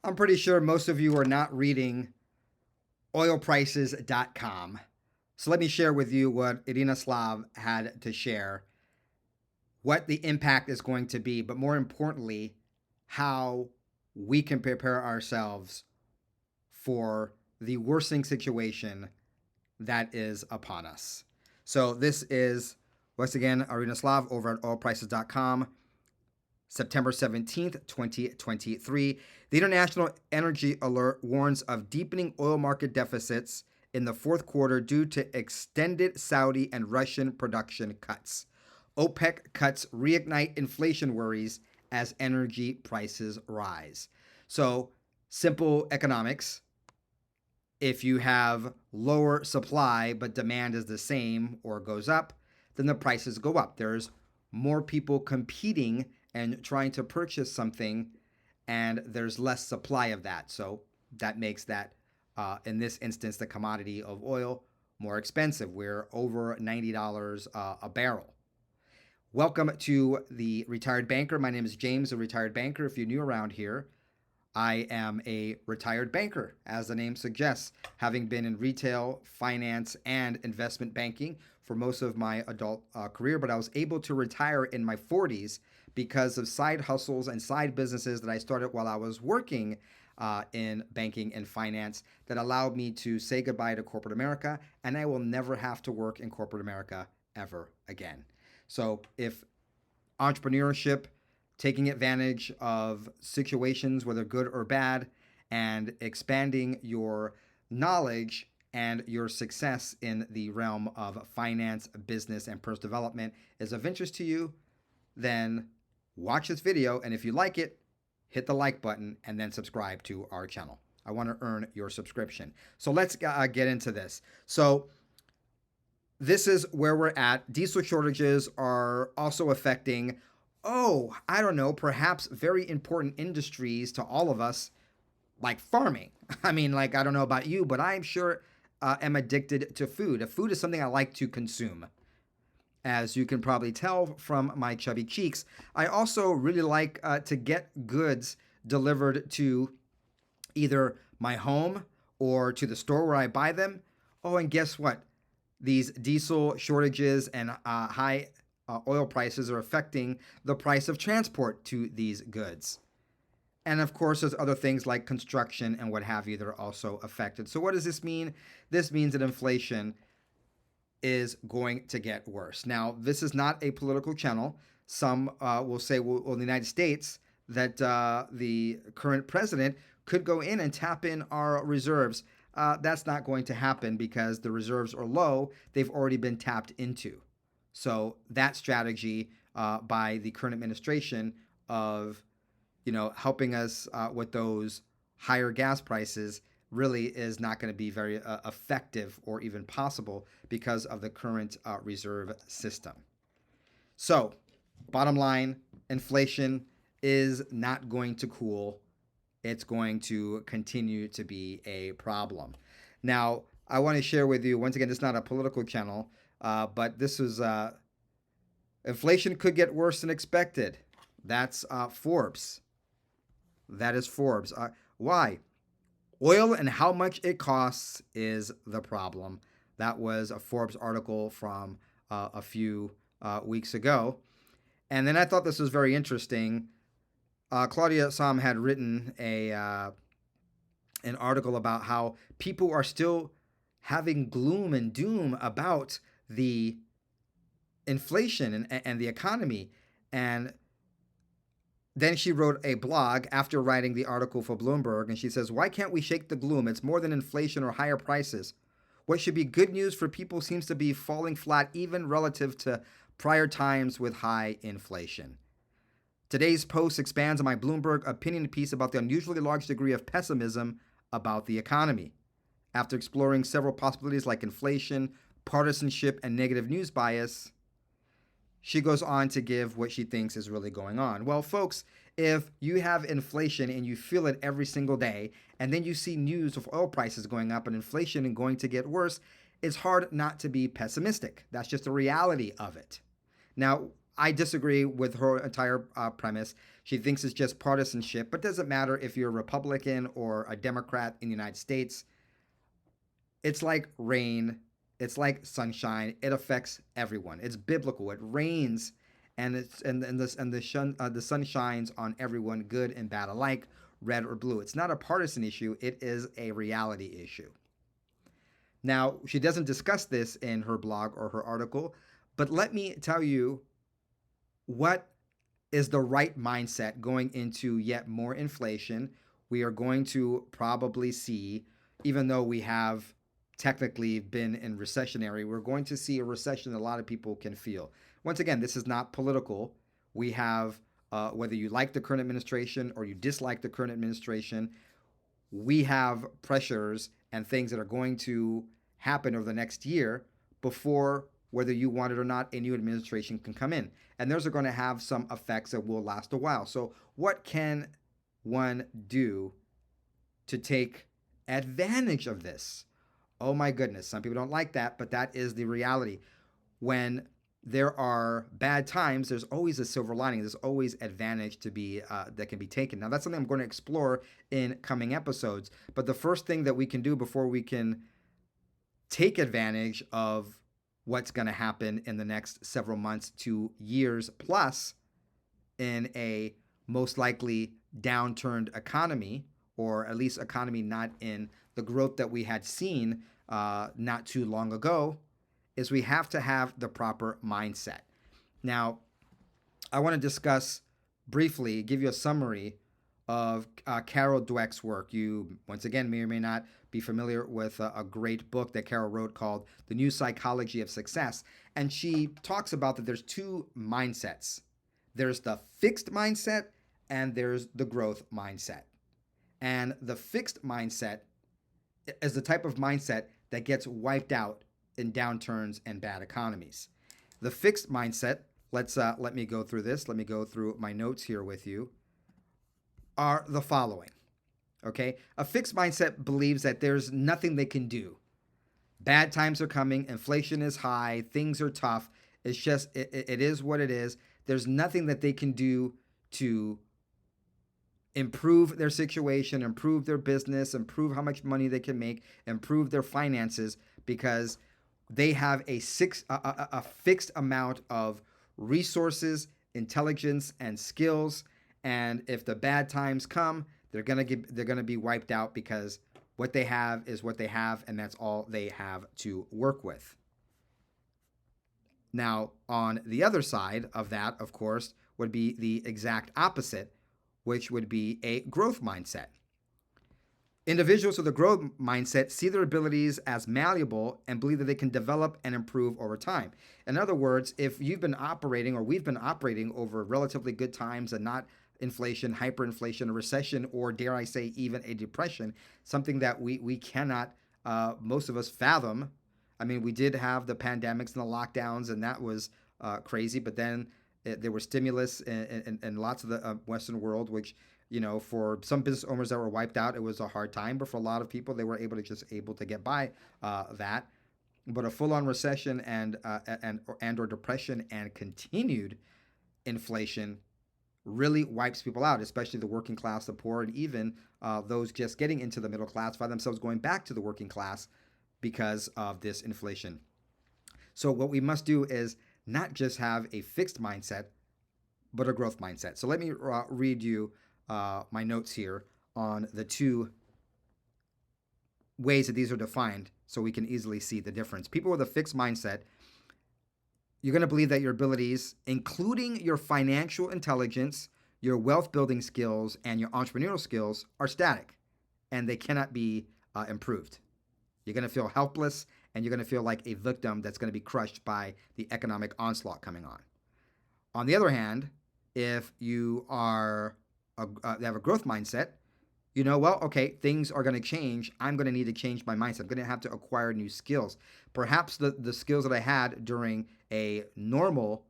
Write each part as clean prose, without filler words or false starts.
I'm pretty sure most of you are not reading oilprices.com. So let me share with you what Irina Slav had to share, what the impact is going to be, but more importantly, how we can prepare ourselves for the worsening situation that is upon us. So this is, once again, Irina Slav over at oilprices.com. September 17th, 2023. The International Energy Alert warns of deepening oil market deficits in the fourth quarter due to extended Saudi and Russian production cuts. OPEC cuts reignite inflation worries as energy prices rise. So, simple economics. If you have lower supply but demand is the same or goes up, then the prices go up. There's more people competing and trying to purchase something, and there's less supply of that. So that makes that, in this instance, the commodity of oil more expensive. We're over $90 a barrel. Welcome to the Retired Banker. My name is James, a retired banker. If you're new around here, I am a retired banker, as the name suggests, having been in retail, finance, and investment banking for most of my adult career. But I was able to retire in my 40s because of side hustles and side businesses that I started while I was working in banking and finance that allowed me to say goodbye to corporate America, and I will never have to work in corporate America ever again. So if entrepreneurship, taking advantage of situations, whether good or bad, and expanding your knowledge and your success in the realm of finance, business, and personal development is of interest to you, then watch this video. And if you like it, hit the like button and then subscribe to our channel. I want to earn your subscription. So let's get into this. So this is where we're at. Diesel shortages are also affecting, I don't know, perhaps very important industries to all of us, like farming. I mean, like, I don't know about you, but I'm sure am addicted to food. Food is something I like to consume. As you can probably tell from my chubby cheeks, I also really like to get goods delivered to either my home or to the store where I buy them. Oh, and guess what? These diesel shortages and high oil prices are affecting the price of transport to these goods. And of course, there's other things like construction and what have you that are also affected. So what does this mean? This means that inflation is going to get worse. Now, this is not a political channel. Some will say, well, in the United States, that the current president could go in and tap in our reserves. That's not going to happen because the reserves are low. They've already been tapped into. So that strategy by the current administration of, helping us with those higher gas prices really is not going to be very effective or even possible because of the current reserve system. So, bottom line, inflation is not going to cool. It's going to continue to be a problem. Now, I want to share with you, once again, this is not a political channel, but this is inflation could get worse than expected. That's Forbes. That is Forbes. Why? Oil and how much it costs is the problem. That was a Forbes article from a few weeks ago. And then I thought this was very interesting. Claudia Sam had written an article about how people are still having gloom and doom about the inflation and the economy. And then she wrote a blog after writing the article for Bloomberg, and she says, why can't we shake the gloom? It's more than inflation or higher prices. What should be good news for people seems to be falling flat even relative to prior times with high inflation. Today's post expands on my Bloomberg opinion piece about the unusually large degree of pessimism about the economy. After exploring several possibilities like inflation, partisanship, and negative news bias, she goes on to give what she thinks is really going on. Well, folks, if you have inflation and you feel it every single day, and then you see news of oil prices going up and inflation and going to get worse, it's hard not to be pessimistic. That's just the reality of it. Now, I disagree with her entire premise. She thinks it's just partisanship, but doesn't matter if you're a Republican or a Democrat in the United States. It's like rain, it's like sunshine. It affects everyone. It's biblical. It rains, and the sun shines on everyone, good and bad alike, red or blue. It's not a partisan issue. It is a reality issue. Now, she doesn't discuss this in her blog or her article, but let me tell you what is the right mindset going into yet more inflation. We are going to probably see, even though we have technically been in recessionary, we're going to see a recession that a lot of people can feel. Once again, this is not political. We have, whether you like the current administration or you dislike the current administration, we have pressures and things that are going to happen over the next year before, whether you want it or not, a new administration can come in. And those are going to have some effects that will last a while. So, what can one do to take advantage of this? Oh my goodness, some people don't like that, but that is the reality. When there are bad times, there's always a silver lining. There's always advantage to be that can be taken. Now, that's something I'm going to explore in coming episodes. But the first thing that we can do before we can take advantage of what's going to happen in the next several months to years plus in a most likely downturned economy, or at least economy not in the growth that we had seen not too long ago, is we have to have the proper mindset. Now, I want to discuss briefly, give you a summary of Carol Dweck's work. You, once again, may or may not be familiar with a great book that Carol wrote called The New Psychology of Success. And she talks about that there's two mindsets. There's the fixed mindset and there's the growth mindset. And the fixed mindset is the type of mindset that gets wiped out in downturns and bad economies. The fixed mindset, let me go through this. Let me go through my notes here with you, are the following. Okay? A fixed mindset believes that there's nothing they can do. Bad times are coming, inflation is high, things are tough. It's just, it is what it is. There's nothing that they can do to improve their situation, improve their business, improve how much money they can make, improve their finances, because they have a fixed amount of resources, intelligence, and skills. And if the bad times come, they're gonna be wiped out, because what they have is what they have, and that's all they have to work with. Now, on the other side of that, of course, would be the exact opposite, which would be a growth mindset. Individuals with a growth mindset see their abilities as malleable and believe that they can develop and improve over time. In other words, if you've been operating, or we've been operating over relatively good times and not inflation, hyperinflation, a recession, or dare I say even a depression, something that we cannot, most of us, fathom. I mean, we did have the pandemics and the lockdowns, and that was crazy, but then there was stimulus in lots of the Western world, which, for some business owners that were wiped out, it was a hard time. But for a lot of people, they were able to get by that. But a full-on recession and or depression and continued inflation really wipes people out, especially the working class, the poor, and even those just getting into the middle class find themselves going back to the working class because of this inflation. So what we must do is not just have a fixed mindset, but a growth mindset. So let me read you my notes here on the two ways that these are defined, so we can easily see the difference. People with a fixed mindset, you're going to believe that your abilities, including your financial intelligence, your wealth building skills, and your entrepreneurial skills, are static and they cannot be improved. You're going to feel helpless, and you're going to feel like a victim that's going to be crushed by the economic onslaught coming on. On the other hand, if you are have a growth mindset, well, okay, things are going to change. I'm going to need to change my mindset. I'm going to have to acquire new skills. Perhaps the skills that I had during a normal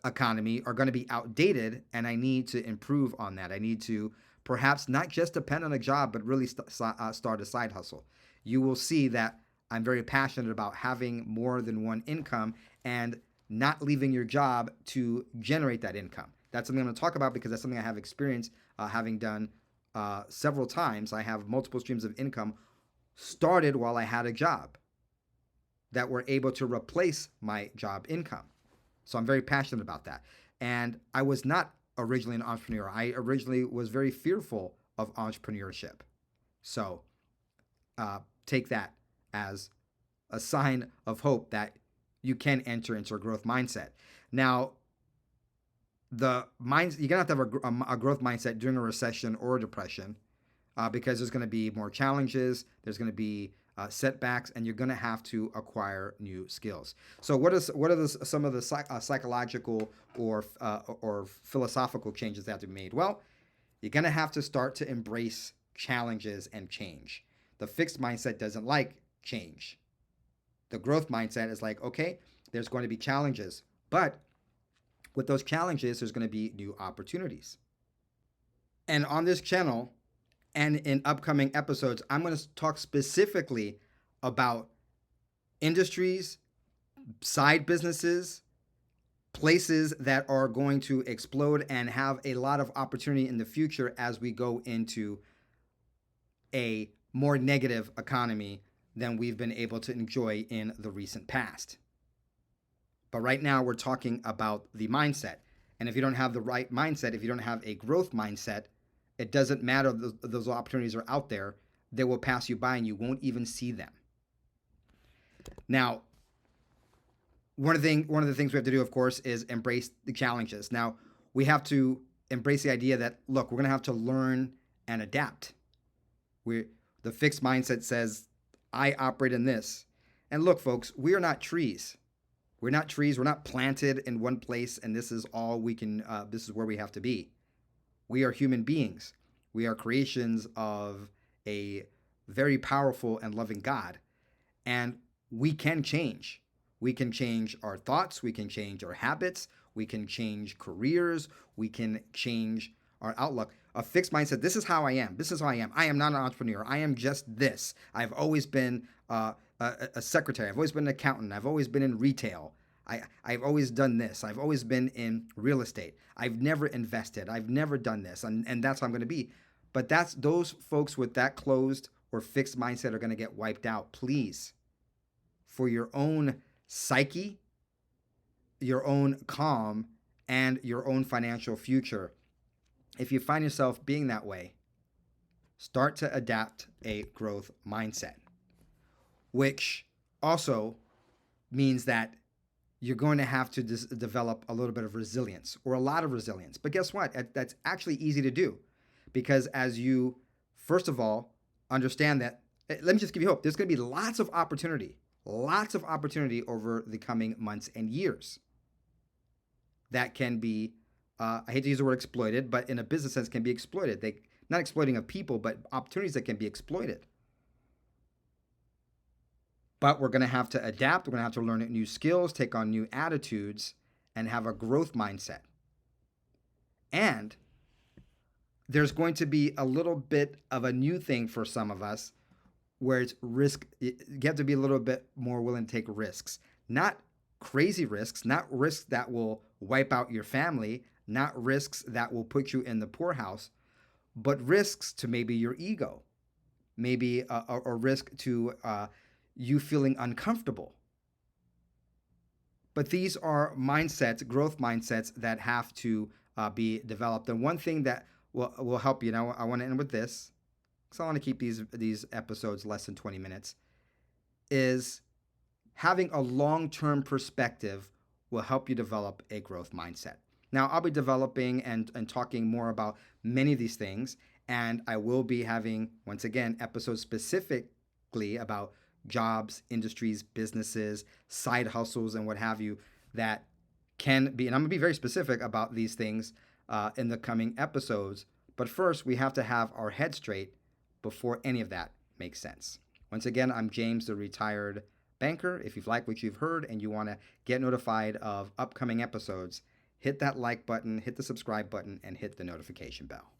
economy are going to be outdated, and I need to improve on that. I need to perhaps not just depend on a job, but really start a side hustle. You will see that I'm very passionate about having more than one income, and not leaving your job to generate that income. That's something I'm going to talk about because that's something I have experience having done several times. I have multiple streams of income started while I had a job that were able to replace my job income. So I'm very passionate about that. And I was not originally an entrepreneur. I originally was very fearful of entrepreneurship. So take that as a sign of hope that you can enter into a growth mindset. Now, you're gonna have to have a growth mindset during a recession or a depression, because there's going to be more challenges. There's going to be setbacks, and you're going to have to acquire new skills. So, what are some of the psychological or philosophical changes that have to be made? Well, you're going to have to start to embrace challenges and change. The fixed mindset doesn't like change. The growth mindset is like, okay, there's going to be challenges, but with those challenges, there's going to be new opportunities. And on this channel and in upcoming episodes, I'm going to talk specifically about industries, side businesses, places that are going to explode and have a lot of opportunity in the future as we go into a more negative economy than we've been able to enjoy in the recent past. But right now, we're talking about the mindset. And if you don't have the right mindset, if you don't have a growth mindset, it doesn't matter. Those opportunities are out there. They will pass you by and you won't even see them. Now, one of the things we have to do, of course, is embrace the challenges. Now, we have to embrace the idea that, look, we're going to have to learn and adapt. The fixed mindset says, I operate in this. And look, folks, we are not trees. We're not trees. We're not planted in one place, and this is all we can, this is where we have to be. We are human beings. We are creations of a very powerful and loving God. And we can change. We can change our thoughts. We can change our habits. We can change careers. We can change our outlook. A fixed mindset, this is how I am. This is how I am. I am not an entrepreneur. I am just this. I've always been a secretary. I've always been an accountant. I've always been in retail. I've always done this. I've always been in real estate. I've never invested. I've never done this. And that's how I'm going to be. But those folks with that closed or fixed mindset are going to get wiped out. Please, for your own psyche, your own calm, and your own financial future, if you find yourself being that way, start to adapt a growth mindset, which also means that you're going to have to develop a little bit of resilience or a lot of resilience. But guess what? That's actually easy to do, because as you, first of all, understand that, let me just give you hope. There's going to be lots of opportunity over the coming months and years that can be, I hate to use the word exploited, but in a business sense can be exploited. Not exploiting of people, but opportunities that can be exploited. But we're going to have to adapt. We're going to have to learn new skills, take on new attitudes, and have a growth mindset. And there's going to be a little bit of a new thing for some of us where it's risk. You have to be a little bit more willing to take risks. Not crazy risks, not risks that will wipe out your family, not risks that will put you in the poorhouse, but risks to maybe your ego, maybe a risk to you feeling uncomfortable. But these are mindsets, growth mindsets that have to be developed. And one thing that will help you, now I want to end with this, because I want to keep these episodes less than 20 minutes, is having a long-term perspective will help you develop a growth mindset. Now, I'll be developing and talking more about many of these things, and I will be having, once again, episodes specifically about jobs, industries, businesses, side hustles, and what have you that can be, and I'm going to be very specific about these things in the coming episodes. But first, we have to have our head straight before any of that makes sense. Once again, I'm James, the retired banker. If you've liked what you've heard and you want to get notified of upcoming episodes, hit that like button, hit the subscribe button, and hit the notification bell.